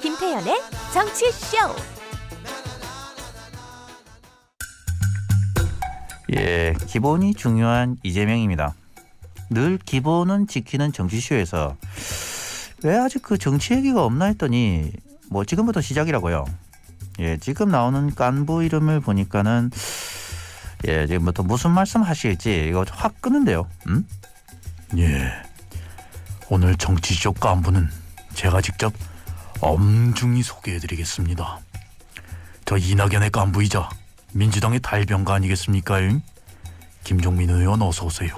김태현의 정치쇼. 예, 기본이 중요한 이재명입니다. 늘 기본은 지키는 정치쇼에서 왜 아직 그 정치 얘기가 없나 했더니 뭐 지금부터 시작이라고요. 예, 지금 나오는 깐부 이름을 보니까는 예, 지금부터 무슨 말씀 하실지 이거 확 끄는데요. 예, 오늘 정치쇼 깐부는 제가 직접 엄중히 소개해드리겠습니다. 저 이낙연의 깐부이자 민주당의 달병가 아니겠습니까? 김종민 의원 어서 오세요.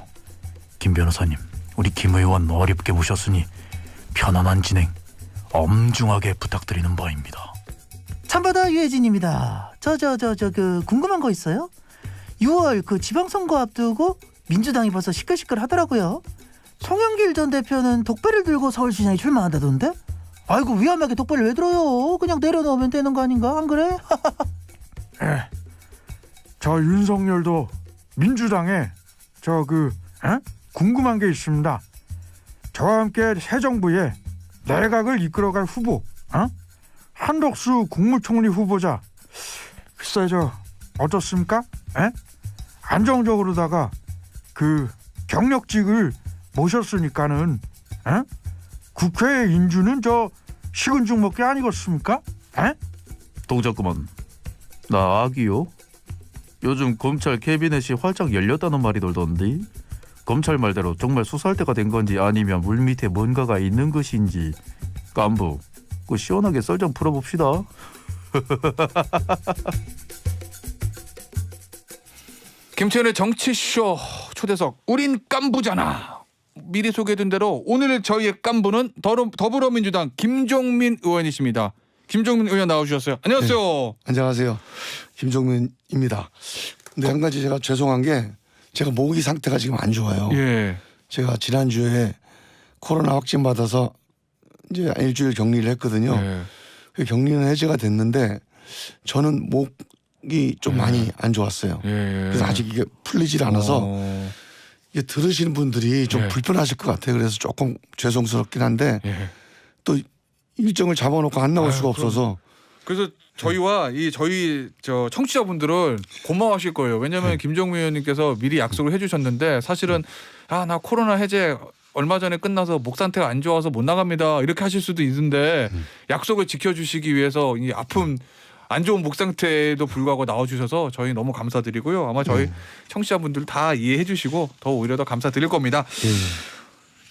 김 변호사님, 우리 김 의원 어렵게 모셨으니 편안한 진행 엄중하게 부탁드리는 바입니다. 참바다 유해진입니다. 궁금한 거 있어요? 6월 그 지방선거 앞두고 민주당이 벌써 시끌시끌 하더라고요. 송영길 전 대표는 독배를 들고 서울시장에 출마한다던데? 아이고 위험하게 독배를 왜 들어요? 그냥 내려놓으면 되는 거 아닌가? 안 그래? 예. 저 윤석열도 민주당에 궁금한 게 있습니다. 저와 함께 새 정부에 내각을 이끌어갈 후보, 한덕수 국무총리 후보자. 글쎄 저 어떻습니까? 안정적으로다가 그 경력직을 모셨으니까는 국회 인주는 저 식은 죽 먹기 아니겠습니까? 동작 그만. 나 아기요? 요즘 검찰 캐비넷이 활짝 열렸다는 말이 돌던데 검찰 말대로 정말 수사할 때가 된 건지 아니면 물밑에 뭔가가 있는 것인지 깐부 그 시원하게 썰 좀 풀어봅시다. 김태현의 정치쇼 초대석 우린 깐부잖아. 미리 소개해둔 대로 오늘 저희의 깐부는 더불어민주당 김종민 의원이십니다. 김종민 의원 나와주셨어요. 안녕하세요. 네, 안녕하세요. 김종민입니다. 근데 한 가지 제가 죄송한 게 제가 모기 상태가 지금 안 좋아요. 예. 제가 지난주에 코로나 확진 받아서 이제 일주일 격리를 했거든요. 예. 그 격리는 해제가 됐는데 저는 목이 좀 많이 안 좋았어요. 예. 그래서 아직 이게 풀리질 않아서 이게 들으시는 분들이 좀 불편하실 것 같아요. 그래서 조금 죄송스럽긴 한데 또 일정을 잡아놓고 안 나올 수가 없어서. 그래서 저희와 저희 청취자분들은 고마워하실 거예요. 왜냐하면 김종민 의원님께서 미리 약속을 해주셨는데 사실은 나 코로나 해제 얼마 전에 끝나서 목 상태가 안 좋아서 못 나갑니다. 이렇게 하실 수도 있는데 약속을 지켜주시기 위해서 이 아픔 안 좋은 목 상태에도 불구하고 나와주셔서 저희 너무 감사드리고요. 아마 저희 청취자분들 다 이해해 주시고 더 오히려 더 감사드릴 겁니다.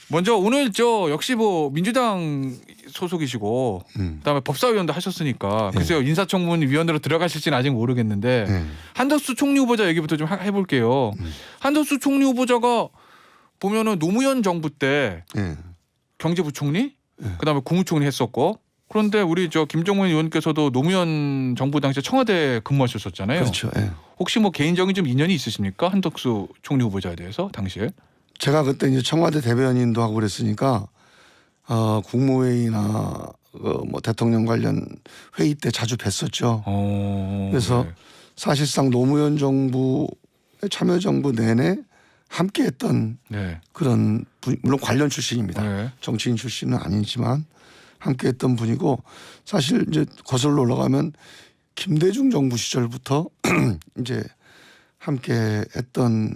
먼저 오늘 역시 민주당 소속이시고 그다음에 법사위원도 하셨으니까 글쎄요 인사청문 위원으로 들어가실지는 아직 모르겠는데 한덕수 총리 후보자 얘기부터 좀 해볼게요. 한덕수 총리 후보자가 보면은 노무현 정부 때 경제부총리 그다음에 국무총리 했었고 그런데 우리 김종민 의원께서도 노무현 정부 당시에 청와대 근무하셨었잖아요. 그렇죠. 혹시 개인적인 좀 인연이 있으십니까? 한덕수 총리 후보자에 대해서 당시에? 제가 그때 이제 청와대 대변인도 하고 그랬으니까 국무회의나 대통령 관련 회의 때 자주 뵀었죠. 그래서 사실상 노무현 정부 참여정부 내내 함께했던 그런 물론 관련 출신입니다. 정치인 출신은 아니지만 함께했던 분이고 사실 이제 거슬러 올라가면 김대중 정부 시절부터 이제 함께했던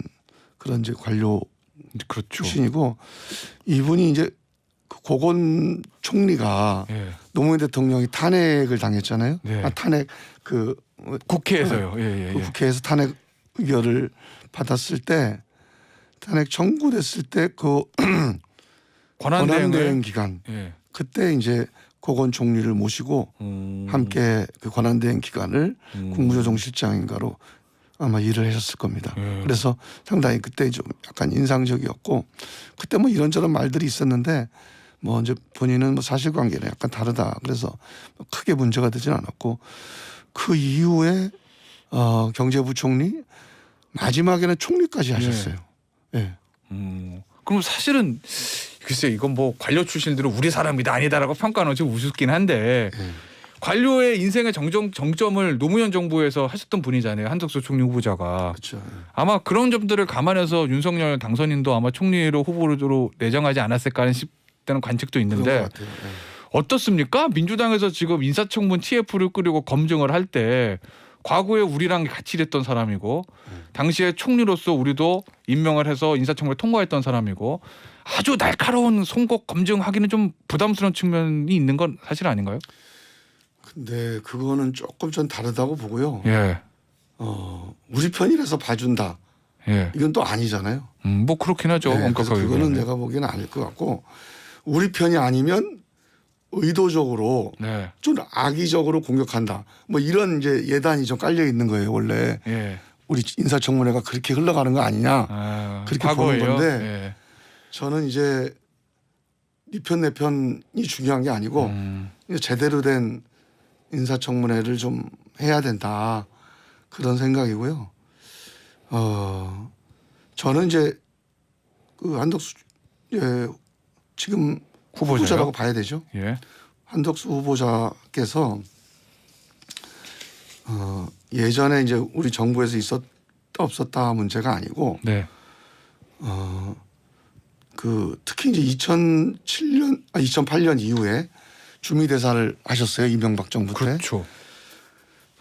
그런 이제 관료 출신이고 이분이 이제 고건 총리가 노무현 대통령이 탄핵을 당했잖아요. 탄핵 국회에서요. 국회에서 탄핵 의결을 받았을 때 탄핵 청구됐을 때 그 권한대행 기간 그때 이제 고건 총리를 모시고 함께 그 권한대행 기간을 국무조정실장인가로 아마 일을 하셨을 겁니다. 그래서 상당히 그때 좀 약간 인상적이었고 그때 이런저런 말들이 있었는데 이제 본인은 사실관계는 약간 다르다. 그래서 크게 문제가 되진 않았고 그 이후에 경제부총리 마지막에는 총리까지 하셨어요. 그럼 사실은 글쎄 이건 관료 출신들은 우리 사람이다 아니다라고 평가는 좀 우습긴 한데 관료의 인생의 정점을 노무현 정부에서 하셨던 분이잖아요. 한덕수 총리 후보자가. 그렇죠. 아마 그런 점들을 감안해서 윤석열 당선인도 아마 총리로 후보로 내정하지 않았을까 하는 관측도 있는데 어떻습니까? 민주당에서 지금 인사청문 TF를 꾸리고 검증을 할 때 과거에 우리랑 같이 일했던 사람이고 당시에 총리로서 우리도 임명을 해서 인사청문회 통과했던 사람이고 아주 날카로운 송곳 검증하기는 좀 부담스러운 측면이 있는 건 사실 아닌가요? 근데 그거는 조금 전 다르다고 보고요. 예. 우리 편이라서 봐준다. 예. 이건 또 아니잖아요. 뭐 그렇긴 하죠. 네, 그래서 엄격하게 그거는 보면은. 내가 보기에는 아닐 것 같고 우리 편이 아니면 의도적으로 네. 좀 악의적으로 공격한다. 뭐 이런 이제 예단이 좀 깔려 있는 거예요. 원래 예. 우리 인사청문회가 그렇게 흘러가는 거 아니냐. 아, 그렇게 과거예요? 보는 건데 예. 저는 이제 네 편 내 편이 중요한 게 아니고 이제 제대로 된 인사청문회를 좀 해야 된다. 그런 생각이고요. 저는 이제 그 한덕수 지금 후보자요? 후보자라고 봐야 되죠. 예. 한덕수 후보자께서 예전에 이제 우리 정부에서 없었다 문제가 아니고 네. 그 특히 이제 2008년 이후에 주미대사를 하셨어요. 이명박 정부 때. 그렇죠.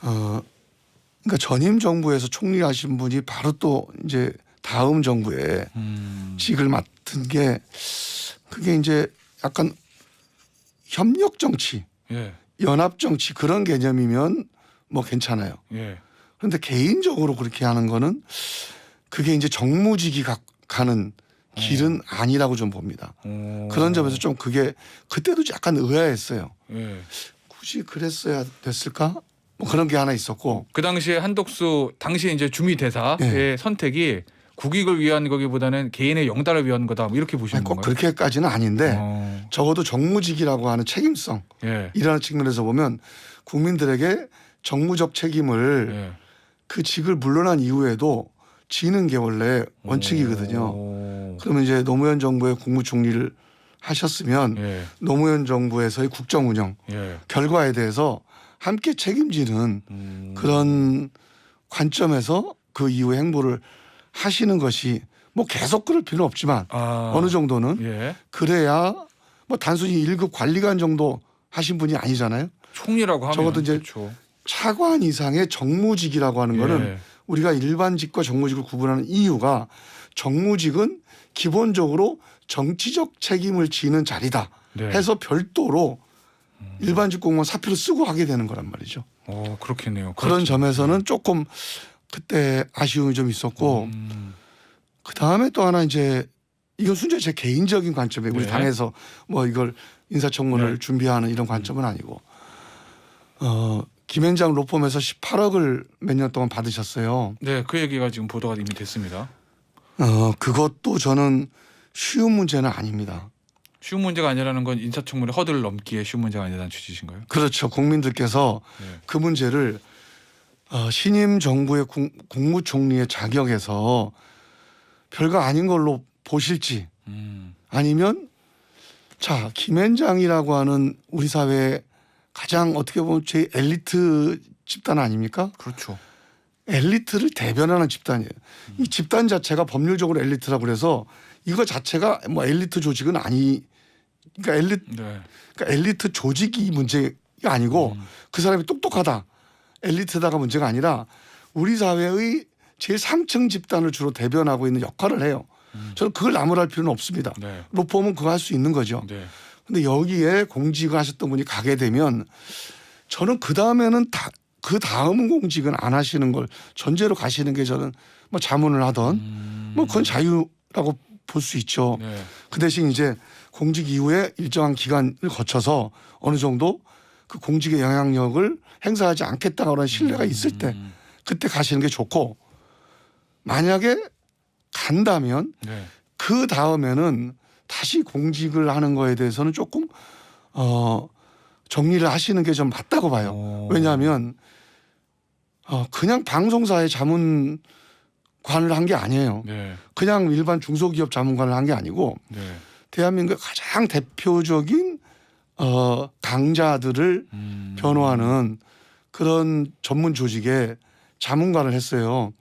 그러니까 전임 정부에서 총리하신 분이 바로 또 이제 다음 정부에 직을 맡은 게 그게 이제 약간 협력 정치, 예. 연합 정치 그런 개념이면 뭐 괜찮아요. 예. 그런데 개인적으로 그렇게 하는 거는 그게 이제 정무직이 가는 길은 아니라고 좀 봅니다. 그런 점에서 좀 그게 그때도 약간 의아했어요. 예. 굳이 그랬어야 됐을까? 뭐 그런 게 하나 있었고. 그 당시에 한덕수 당시에 이제 주미 대사의 예. 선택이 국익을 위한 거기보다는 개인의 영달을 위한 거다. 뭐 이렇게 보시는 아니, 꼭 건가요? 그렇게까지는 아닌데 적어도 정무직이라고 하는 책임성 예. 이라는 측면에서 보면 국민들에게 정무적 책임을 예. 그 직을 물러난 이후에도 지는 게 원래 원칙이거든요. 그러면 이제 노무현 정부의 국무총리를 하셨으면 예. 노무현 정부에서의 국정 운영 예. 결과에 대해서 함께 책임지는 그런 관점에서 그 이후에 행보를 하시는 것이 뭐 계속 그럴 필요는 없지만 어느 정도는 예. 그래야 뭐 단순히 1급 관리관 정도 하신 분이 아니잖아요. 총리라고 하면 적어도 이제 그렇죠. 차관 이상의 정무직이라고 하는 거는 예. 우리가 일반직과 정무직을 구분하는 이유가 정무직은 기본적으로 정치적 책임을 지는 자리다 네. 해서 별도로 일반직 공무원 사표를 쓰고 하게 되는 거란 말이죠. 그렇겠네요. 그런 그렇죠. 점에서는 조금 그때 아쉬움이 좀 있었고 그 다음에 또 하나 이제 이건 순전히 제 개인적인 관점이에요. 우리 네. 당에서 뭐 이걸 인사청문회를 네. 준비하는 이런 관점은 아니고 김현장 로펌에서 18억을 몇 년 동안 받으셨어요. 네, 그 얘기가 지금 보도가 이미 됐습니다. 그것도 저는 쉬운 문제는 아닙니다. 쉬운 문제가 아니라는 건 인사청문회 허들을 넘기에 쉬운 문제가 아니라는 취지신가요? 그렇죠. 국민들께서 네. 그 문제를 신임 정부의 국무총리의 자격에서 별거 아닌 걸로 보실지 아니면 자 김현장이라고 하는 우리 사회의 가장 어떻게 보면 제일 엘리트 집단 아닙니까? 그렇죠. 엘리트를 대변하는 집단이에요. 이 집단 자체가 법률적으로 엘리트라고 그래서 이거 자체가 뭐 엘리트 조직은 그러니까 엘리트 조직이 문제가 아니고 그 사람이 똑똑하다. 엘리트다가 문제가 아니라 우리 사회의 제일 상층 집단을 주로 대변하고 있는 역할을 해요. 저는 그걸 나무랄 필요는 없습니다. 네. 로펌은 그거 할 수 있는 거죠. 네. 근데 여기에 공직을 하셨던 분이 가게 되면 저는 그 다음에는 그 다음 공직은 안 하시는 걸 전제로 가시는 게 저는 뭐 자문을 하던 뭐 그건 자유라고 볼 수 있죠. 네. 그 대신 이제 공직 이후에 일정한 기간을 거쳐서 어느 정도 그 공직의 영향력을 행사하지 않겠다는 신뢰가 있을 때 그때 가시는 게 좋고 만약에 간다면 네. 그 다음에는 다시 공직을 하는 거에 대해서는 조금 정리를 하시는 게 좀 맞다고 봐요. 왜냐하면 그냥 방송사의 자문관을 한 게 아니에요. 네. 그냥 그냥 일반 중소기업 자문관을 한 게 아니고 네. 대한민국의 가장 대표적인 강자들을 변호하는 그런 전문 조직에 자문관을 했어요.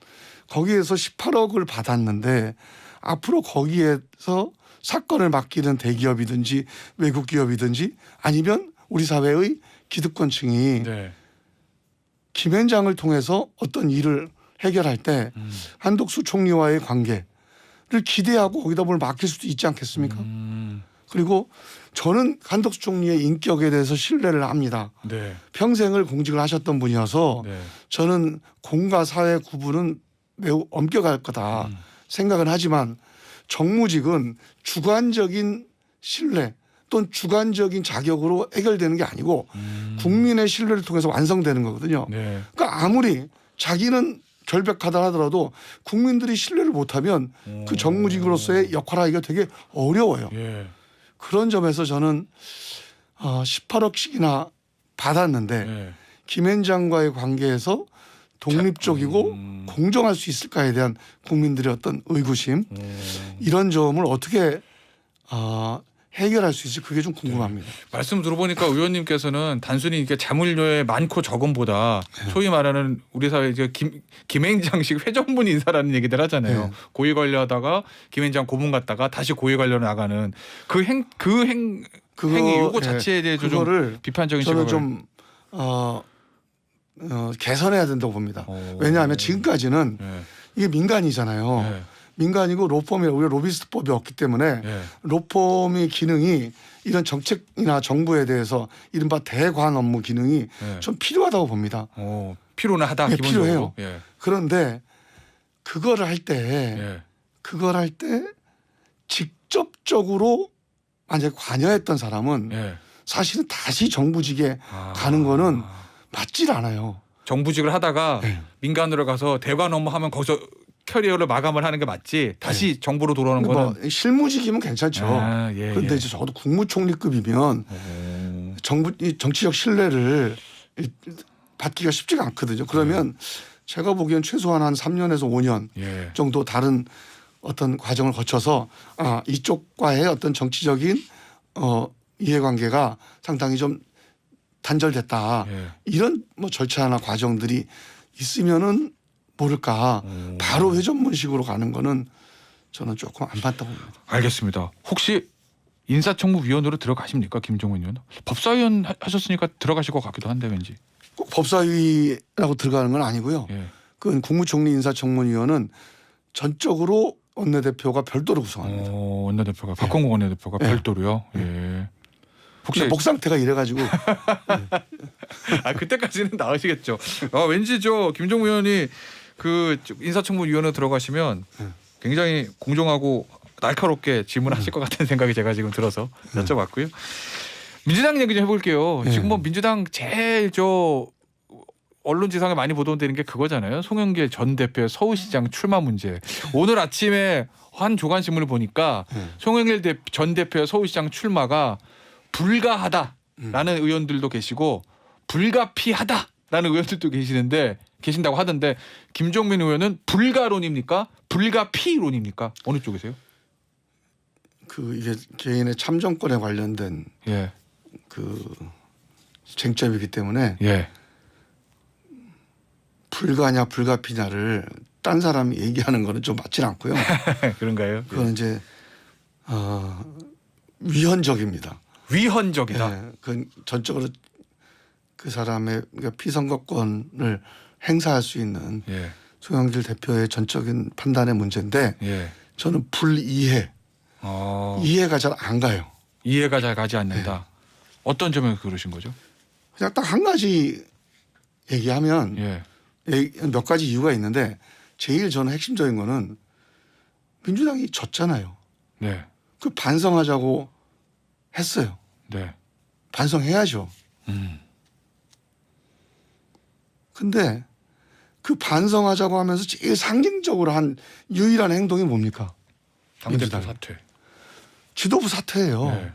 거기에서 18억을 받았는데 앞으로 거기에서 사건을 맡기는 대기업이든지 외국 기업이든지 아니면 우리 사회의 기득권층이 네. 김현장을 통해서 어떤 일을 해결할 때 한덕수 총리와의 관계를 기대하고 거기다 뭘 맡길 수도 있지 않겠습니까? 그리고 저는 한덕수 총리의 인격에 대해서 신뢰를 합니다. 네. 평생을 공직을 하셨던 분이어서 네. 저는 공과 사회 구분은 매우 엄격할 거다 생각은 하지만 정무직은 주관적인 신뢰 또는 주관적인 자격으로 해결되는 게 아니고 국민의 신뢰를 통해서 완성되는 거거든요. 네. 그러니까 아무리 자기는 결백하다 하더라도 국민들이 신뢰를 못하면 그 정무직으로서의 역할하기가 되게 어려워요. 예. 그런 점에서 저는 18억씩이나 받았는데 예. 김현장과의 관계에서 독립적이고 공정할 수 있을까에 대한 국민들의 어떤 의구심 이런 점을 어떻게 해결할 수 있을지 그게 좀 궁금합니다. 말씀 들어보니까 의원님께서는 단순히 이게 자물쇠 많고 적음보다 소위 말하는 우리 사회 이제 김행장식 회전문 인사라는 얘기들 하잖아요. 네. 고위 관료하다가 김행장 고문 갔다가 다시 고위 관료 나가는 그 행위 요거 자체에 대해서 좀 비판적인 저는 시각을 좀 개선해야 된다고 봅니다. 왜냐하면 지금까지는 예. 이게 민간이잖아요. 예. 민간이고 로펌이 우리가 로비스트법이 없기 때문에 예. 로펌의 기능이 이런 정책이나 정부에 대해서 이른바 대관 업무 기능이 예. 좀 필요하다고 봅니다. 필요는 하다. 예, 기본적으로. 필요해요. 예. 그런데 그걸 할 때 예. 직접적으로 만약에 관여했던 사람은 예. 사실은 다시 정부직에 가는 거는 맞질 않아요. 정부직을 하다가 네. 민간으로 가서 대관 업무하면 거기서 캐리어를 마감을 하는 게 맞지. 다시 정부로 돌아오는 거는 뭐 실무직이면 괜찮죠. 예, 그런데 예. 이제 적어도 국무총리급이면 이 정치적 신뢰를 받기가 쉽지가 않거든요. 그러면 제가 보기엔 최소한 한 3년에서 5년 예. 정도 다른 어떤 과정을 거쳐서 이쪽과의 어떤 정치적인 이해관계가 상당히 좀 단절됐다. 예. 이런 뭐 절차나 과정들이 있으면은 모를까 바로 회전문식으로 가는 거는 저는 조금 안 맞다고 봅니다. 알겠습니다. 혹시 인사청문위원으로 들어가십니까, 김종인 의원? 법사위원 하셨으니까 들어가실 것 같기도 한데 왠지. 꼭 법사위라고 들어가는 건 아니고요. 예. 그건 국무총리 인사청문위원은 전적으로 원내대표가 별도로 구성합니다. 원내대표가 박홍구 원내대표가 예. 별도로요. 예. 혹시 목 상태가 이래가지고 그때까지는 나으시겠죠. 왠지 김종인 의원이 그 인사청문위원으로 들어가시면 굉장히 공정하고 날카롭게 질문하실 것 같은 생각이 제가 지금 들어서 여쭤봤고요. 민주당 얘기 좀 해볼게요. 네. 지금 뭐 민주당 제일 언론지상에 많이 보도되는 게 그거잖아요. 송영길 전 대표의 서울시장 출마 문제. 오늘 아침에 한 조간신문을 보니까 송영길 전 대표의 서울시장 출마가 불가하다라는 의원들도 계시고 불가피하다라는 의원들도 계신다고 하던데 김종민 의원은 불가론입니까? 불가피론입니까? 어느 쪽이세요? 이게 개인의 참정권에 관련된 예. 쟁점이기 때문에 예. 불가냐 불가피냐를 딴 사람이 얘기하는 거는 좀 맞질 않고요. 그런가요? 그건 이제 위헌적입니다. 위헌적이다. 네, 그건 전적으로 그 사람의 피선거권을 행사할 수 있는 예. 송영길 대표의 전적인 판단의 문제인데 예. 저는 불이해, 이해가 잘 안 가요. 이해가 잘 가지 않는다. 어떤 점에서 그러신 거죠? 그냥 딱 한 가지 얘기하면 예. 몇 가지 이유가 있는데 제일 저는 핵심적인 거는 민주당이 졌잖아요. 네. 그 반성하자고 했어요. 네. 반성해야죠. 근데 그 반성하자고 하면서 제일 상징적으로 한 유일한 행동이 뭡니까? 당대표 사퇴. 지도부 사퇴예요. 네.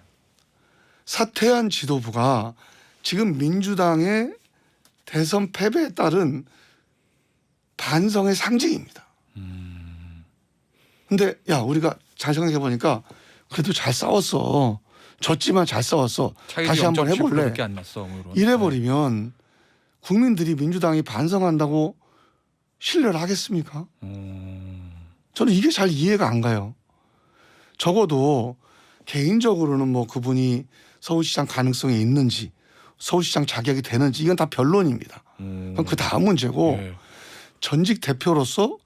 사퇴한 지도부가 지금 민주당의 대선 패배에 따른 반성의 상징입니다. 근데 우리가 잘 생각해 보니까 그래도 잘 싸웠어. 졌지만 잘 싸웠어. 다시 한번 해볼래. 밖에 안 났어. 뭐 이런. 이래버리면 국민들이 민주당이 반성한다고 신뢰를 하겠습니까? 저는 이게 잘 이해가 안 가요. 적어도 개인적으로는 뭐 그분이 서울시장 가능성이 있는지 서울시장 자격이 되는지 이건 다 변론입니다. 그럼 그 다음 문제고 예. 전직 대표로서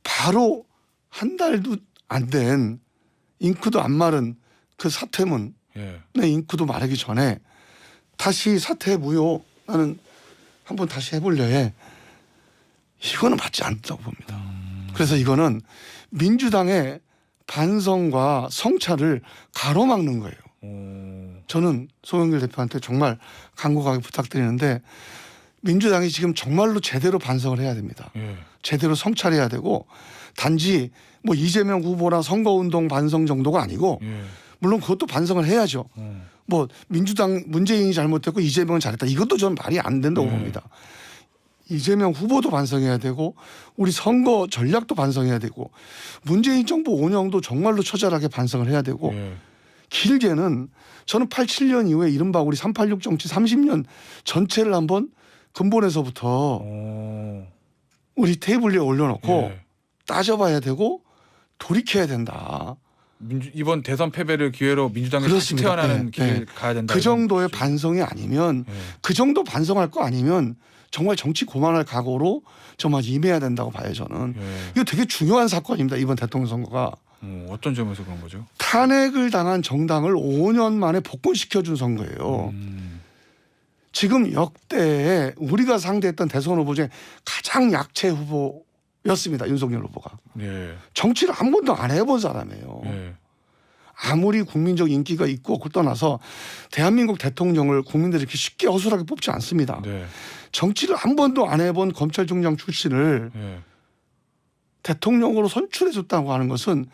바로 한 달도 안 된 잉크도 안 마른 그 사퇴문 예. 내 잉크도 마르기 전에 다시 사퇴 무효 나는 한번 다시 해보려 해. 이거는 맞지 않다고 봅니다. 그래서 이거는 민주당의 반성과 성찰을 가로막는 거예요. 저는 송영길 대표한테 정말 간곡하게 부탁드리는데 민주당이 지금 정말로 제대로 반성을 해야 됩니다. 예. 제대로 성찰해야 되고 단지 뭐 이재명 후보나 선거운동 반성 정도가 아니고 예. 물론 그것도 반성을 해야죠. 뭐 민주당 문재인이 잘못했고 이재명은 잘했다. 이것도 저는 말이 안 된다고 봅니다. 이재명 후보도 반성해야 되고 우리 선거 전략도 반성해야 되고 문재인 정부 운영도 정말로 처절하게 반성을 해야 되고 예. 길게는 저는 87년 이후에 이른바 우리 386 정치 30년 전체를 한번 근본에서부터 우리 테이블 위에 올려놓고 예. 따져봐야 되고 돌이켜야 된다. 이번 대선 패배를 기회로 민주당이 다시 그렇습니다. 태어나는 네, 길을 네. 가야 된다. 그 이런 정도의 뜻이죠. 반성이 아니면 예. 그 정도 반성할 거 아니면 정말 정치 고만할 각오로 정말 임해야 된다고 봐요 저는. 예. 이거 되게 중요한 사건입니다. 이번 대통령 선거가. 어떤 점에서 그런 거죠? 탄핵을 당한 정당을 5년 만에 복권시켜준 선거예요. 지금 역대에 우리가 상대했던 대선 후보 중에 가장 약체 후보였습니다. 윤석열 후보가. 예. 정치를 한 번도 안 해본 사람이에요. 예. 아무리 국민적 인기가 있고 그걸 떠나서 대한민국 대통령을 국민들이 이렇게 쉽게 허술하게 뽑지 않습니다. 네. 정치를 한 번도 안 해본 검찰총장 출신을 예. 대통령으로 선출해줬다고 하는 것은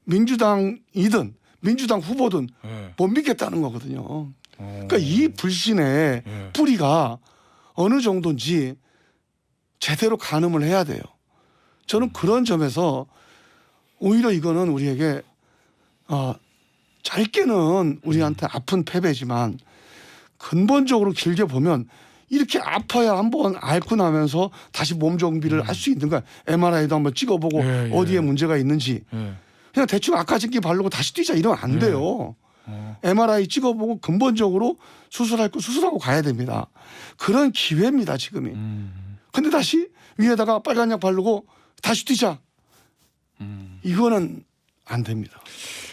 민주당이든 민주당 후보든 예. 못 믿겠다는 거거든요. 그러니까 이 불신의 예. 뿌리가 어느 정도인지 제대로 가늠을 해야 돼요. 저는 그런 점에서 오히려 이거는 우리에게 짧게는 우리한테 아픈 패배지만 근본적으로 길게 보면 이렇게 아파야 한번 앓고 나면서 다시 몸 정비를 할 수 있는 거야. MRI도 한번 찍어보고 예, 예. 어디에 문제가 있는지. 예. 그냥 대충 아까진기 바르고 다시 뛰자 이러면 안 돼요. MRI 찍어보고 근본적으로 수술할 거 수술하고 가야 됩니다. 그런 기회입니다 지금이. 근데 다시 위에다가 빨간 약 바르고 다시 뛰자. 이거는 안 됩니다.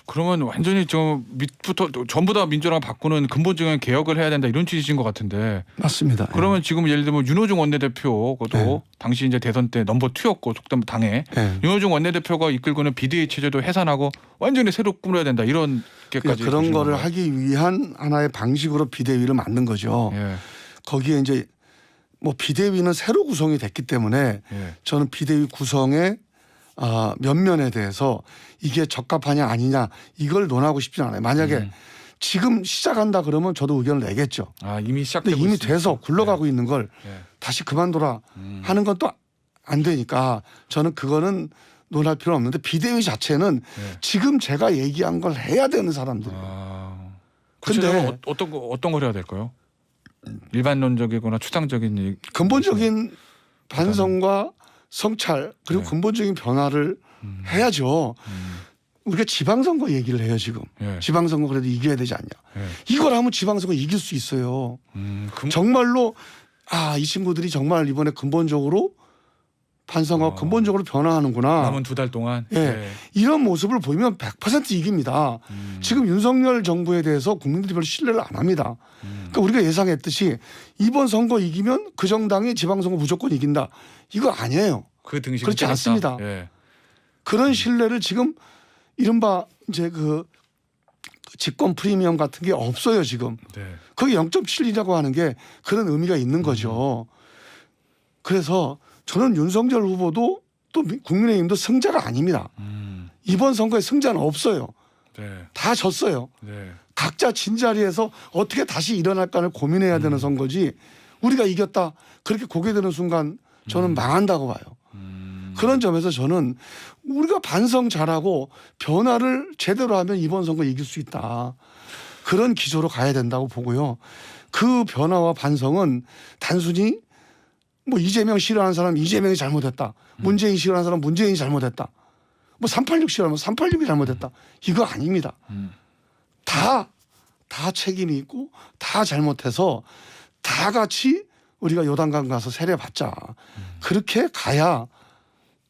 그러면 완전히 저 밑부터 전부 다 민주당 바꾸는 근본적인 개혁을 해야 된다 이런 취지신 것 같은데. 맞습니다. 그러면 지금 예를 들면 윤호중 원내대표도 네. 당시 이제 대선 때 넘버 2였고 속담 당에 네. 윤호중 원내대표가 이끌고는 비대위 체제도 해산하고 완전히 새로 꾸려야 된다 이런 게까지 그런 거를 건가요? 하기 위한 하나의 방식으로 비대위를 만든 거죠. 예. 거기에 이제 뭐 비대위는 새로 구성이 됐기 때문에 예. 저는 비대위 구성의 면면에 대해서 이게 적합하냐 아니냐 이걸 논하고 싶지는 않아요. 만약에 지금 시작한다 그러면 저도 의견을 내겠죠. 아 이미 근데 시작되고 이미 있으니까. 돼서 굴러가고 있는 걸 예. 다시 그만둬라 하는 건 또 안 되니까 저는 그거는 논할 필요는 없는데 비대위 자체는 예. 지금 제가 얘기한 걸 해야 되는 사람들이에요. 아. 근데 근데 어떤 걸 해야 될까요? 일반론적이거나 추상적인 얘기. 근본적인 반성과 성찰 그리고 네. 근본적인 변화를 해야죠. 우리가 지방선거 얘기를 해요 지금. 예. 지방선거 그래도 이겨야 되지 않냐. 예. 이걸 하면 지방선거 이길 수 있어요. 그, 정말로 이 친구들이 정말 이번에 근본적으로 반성하고 근본적으로 변화하는구나. 남은 2달 동안. 예. 이런 모습을 보이면 100% 이깁니다. 지금 윤석열 정부에 대해서 국민들이 별로 신뢰를 안 합니다. 그러니까 우리가 예상했듯이 이번 선거 이기면 그 정당이 지방선거 무조건 이긴다. 이거 아니에요. 그 등식은 그렇지 떼겠다. 않습니다. 예. 그런 신뢰를 지금 이른바 이제 그 집권 프리미엄 같은 게 없어요 지금. 네. 거기 0.7이라고 하는 게 그런 의미가 있는 거죠. 그래서 저는 윤석열 후보도 또 국민의힘도 승자가 아닙니다. 이번 선거에 승자는 없어요. 네. 다 졌어요. 네. 각자 진자리에서 어떻게 다시 일어날까를 고민해야 되는 선거지 우리가 이겼다 그렇게 고개 드는 순간 저는 망한다고 봐요. 그런 점에서 저는 우리가 반성 잘하고 변화를 제대로 하면 이번 선거 이길 수 있다. 그런 기조로 가야 된다고 보고요. 그 변화와 반성은 단순히 뭐 이재명 싫어하는 사람 이재명이 잘못했다. 문재인 싫어하는 사람 문재인이 잘못했다. 뭐 386 싫어하면 386이 잘못했다. 이거 아닙니다. 다 책임이 있고 다 잘못해서 다 같이 우리가 요단강 가서 세례받자. 그렇게 가야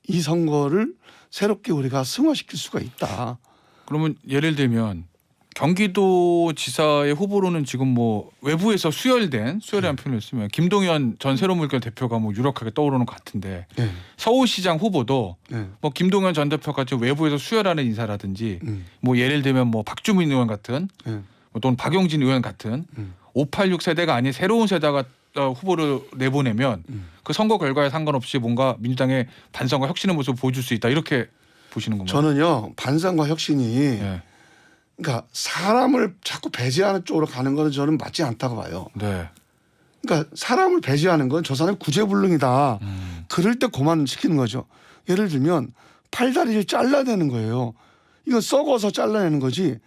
이 선거를 새롭게 우리가 승화시킬 수가 있다. 그러면 예를 들면 경기도지사의 후보로는 지금 뭐 외부에서 수혈이라는 표현을 쓰면 김동연 전 새로물결 대표가 뭐 유력하게 떠오르는 것 같은데 네. 서울시장 후보도 네. 뭐 김동연 전 대표가 지금 외부에서 수혈하는 인사라든지 뭐 예를 들면 뭐 박주민 의원 같은 네. 뭐 또는 박용진 의원 같은 586 세대가 아닌 새로운 세대가 후보를 내보내면 그 선거 결과에 상관없이 뭔가 민주당의 반성과 혁신의 모습을 보여줄 수 있다 이렇게 보시는 건가요? 저는요 반성과 혁신이 네. 그러니까 사람을 자꾸 배제하는 쪽으로 가는 거는 저는 맞지 않다고 봐요. 네. 그러니까 사람을 배제하는 건 저 사람이 구제불능이다. 그럴 때 고만시키는 거죠. 예를 들면 팔다리를 잘라내는 거예요. 이건 썩어서 잘라내는 거지.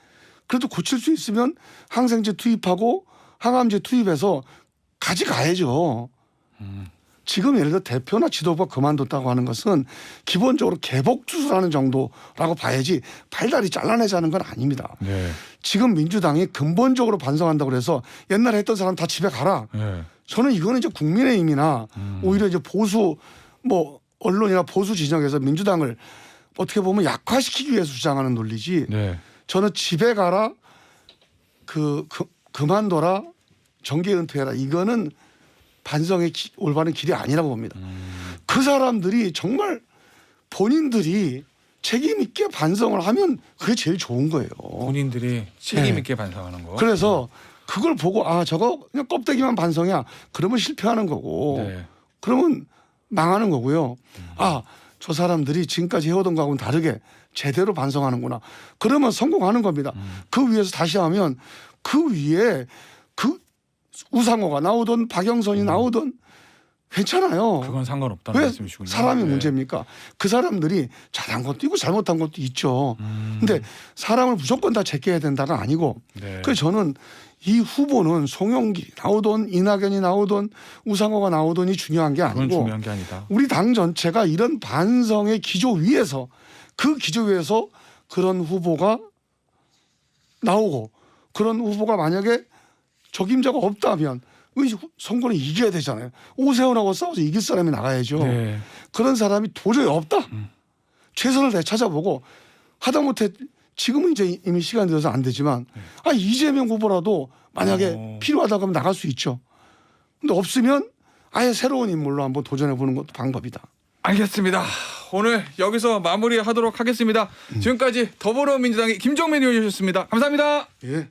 그래도 고칠 수 있으면 항생제 투입하고 항암제 투입해서 가져가야죠. 지금 예를 들어 대표나 지도부가 그만뒀다고 하는 것은 기본적으로 개복투수라는 정도라고 봐야지 팔다리 잘라내자는 건 아닙니다. 네. 지금 민주당이 근본적으로 반성한다고 그래서 옛날에 했던 사람 다 집에 가라. 네. 저는 이거는 이제 국민의힘이나 오히려 이제 보수 뭐 언론이나 보수 진영에서 민주당을 어떻게 보면 약화시키기 위해서 주장하는 논리지. 네. 저는 집에 가라, 그만둬라, 정계 은퇴해라. 이거는 반성의 올바른 길이 아니라고 봅니다. 그 사람들이 정말 본인들이 책임 있게 반성을 하면 그게 제일 좋은 거예요. 본인들이 책임 있게 반성하는 거. 그래서 그걸 보고 아 저거 그냥 껍데기만 반성이야. 그러면 실패하는 거고 네. 그러면 망하는 거고요. 아 저 사람들이 지금까지 해오던 거하고는 다르게 제대로 반성하는구나. 그러면 성공하는 겁니다. 그 위에서 다시 하면 그 위에 그 우상호가 나오든 박영선이 나오든 괜찮아요. 그건 상관없다는 왜 말씀이시군요. 사람이 네. 문제입니까? 그 사람들이 잘한 것도 있고 잘못한 것도 있죠. 근데 사람을 무조건 다 제껴야 된다는 아니고 네. 그래서 저는 이 후보는 송영기 나오든 이낙연이 나오든 우상호가 나오든이 중요한 게 그건 아니고 중요한 게 아니다. 우리 당 전체가 이런 반성의 기조 위에서 그 기조 위에서 그런 후보가 나오고 그런 후보가 만약에 적임자가 없다면 선거는 이겨야 되잖아요. 오세훈하고 싸워서 이길 사람이 나가야죠. 네. 그런 사람이 도저히 없다. 최선을 다해 찾아보고 하다못해 지금은 이제 이미 시간이 들어서 안 되지만 아 이재명 후보라도 만약에 필요하다고 하면 나갈 수 있죠. 근데 없으면 아예 새로운 인물로 한번 도전해 보는 것도 방법이다. 알겠습니다. 오늘 여기서 마무리하도록 하겠습니다. 지금까지 더불어민주당의 김정민 의원이셨습니다. 감사합니다. 예.